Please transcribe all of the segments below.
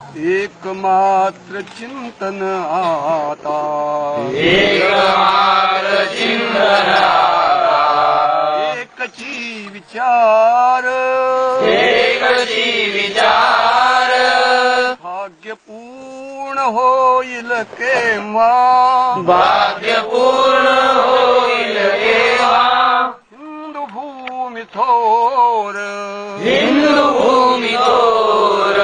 एकमात्र चिंतन आता, एकमात्र चिंतन आता, एकची विचार, एकची विचार, भाग्यपूर्ण होईल केव्हा, भाग्यपूर्ण होईल केव्हा, हिंदू भूमी थोर, हिंदू भूमी थोर,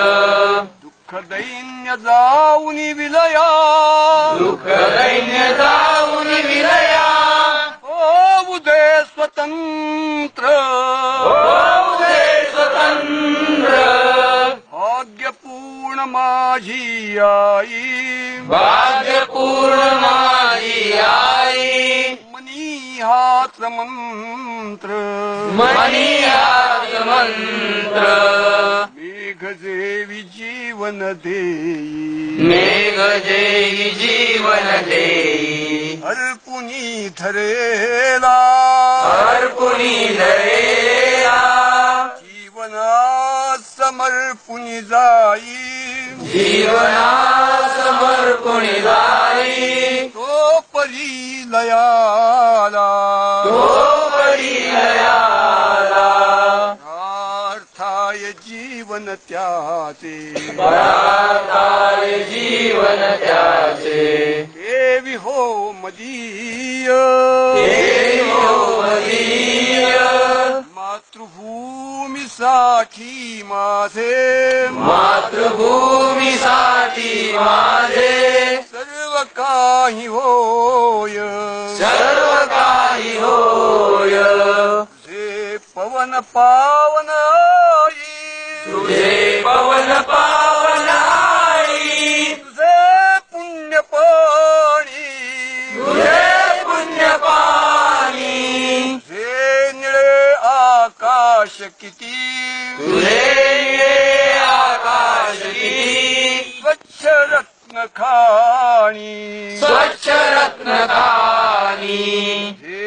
दुःख दैन्य जाऊन विलया, दुःख दैन्य जाऊन विलया, होऊ दे स्वतंत्र, होऊ दे स्वतंत्र, भाग्यपूर्ण माझी आई, भाग्यपूर्ण माझी आई, मनी हाच मंत्र, मनी हाच मंत्र, मेघजेवी जीवन देई, मेघजेई जीवन देई, अर्पुनी धरेला, अर्पुनी धरेला, जीवना समर्पुनी जाई, जीवना समर्पुनी जाई, तो परी लयाला, तो परिलयाला, अर्थाय जीवन त्याचे, परार्थाय जीवन त्याचे, देवी हो मदीय, देवी हो मदीय, मातृभूमीसाठी माझे, मातृभूमीसाठी माझे सर्व काही होय, सर्व काही होय, तुझे पवन पावन आई, तुझे पवन पावन आई, तुझे पुण्य पाणी, तुझे पुण्य पाणी, तुझे निळे आकाश किती, तुझे आकाश किती, स्वच्छ रत्न खाणी, स्वच्छ रत्न खाणी, हे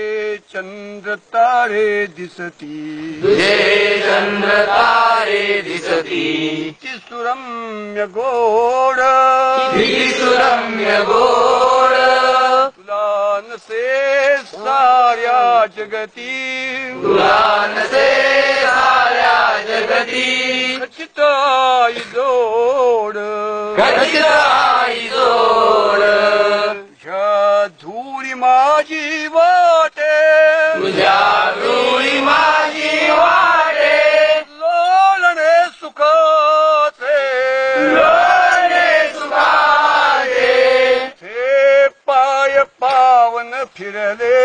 चंद्र तारे दिसती, तुझे चंद्र तारे दिसती, किती सुरम्य गोड, किती सुरम्य गोड, तुला नसे साऱ्या जगती, तुला नसे साऱ्या जगती, खचित आई जोड, खचित आई जोड, तुझ्या धुरी माझी वाटे, तुझ्या धुळी माझी वाटे, लोळणे सुखाचे, लोळणे सुखाचे, हे पाय पावन फिरले,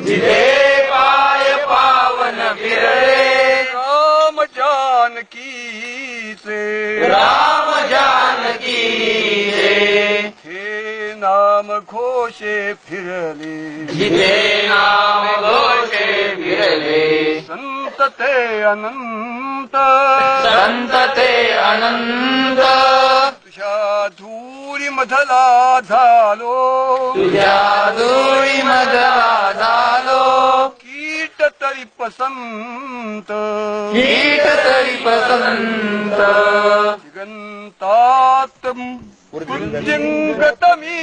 जिथे पाय पावन फिरले, राम जानकीचे, राम जानकी हे नाम घोषे फिरले, जिथे नाम घोषे फिरले, संत ते अनंत, संत ते अनंत, तुझ्या धुरी मधला झालो, तुझ्या धुळी मधला झालो, कीट तरी पसंत, कीट तरी पसंत, दिगंतात वृद्धिंगत मी,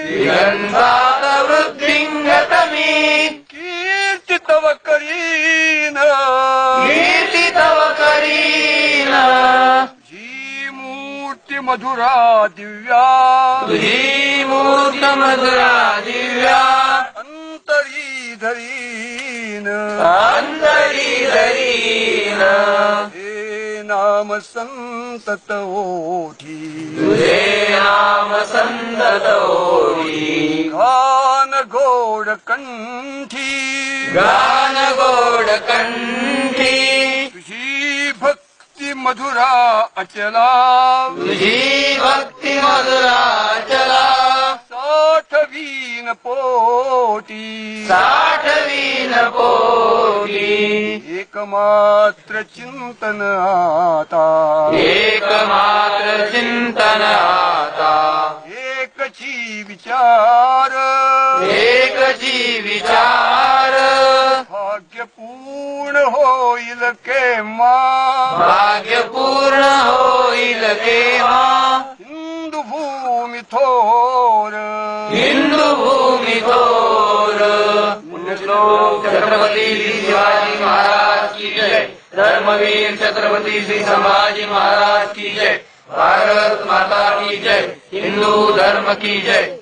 दिगंतात वृद्धिंगतमी, कीर्ती तव करीन, कीर्ती तव करीन, जी मूर्ती मधुरा दिव्या, तुझी मूर्त मधुरा दिव्या, अंतरी धरीन, अंतरी धरीन, हे नाम संतत ओठी, तुझे नाम संतत ओढी, गान गोड कंठी, गान गोड कंठी, तुझी भक्ती मधुरा अचला, तुझी भक्ती मधुरा चला, साठवीन पोटी, साठवीन पोटी, एकमात्र चिंतन आता, एकमात्र चिंतन आता, एकची विचार, एकची विचार, भाग्यपूर्ण होईल केव्हा, भाग्यपूर्ण होईल केव्हा, थोर हिंदू भूमी थोर पुण्यश्लोक छत्रपती श्री शिवाजी महाराज की जय. धर्मवीर छत्रपती श्री संभाजी महाराज की जय. भारत माता की जय. हिंदू धर्म की जय.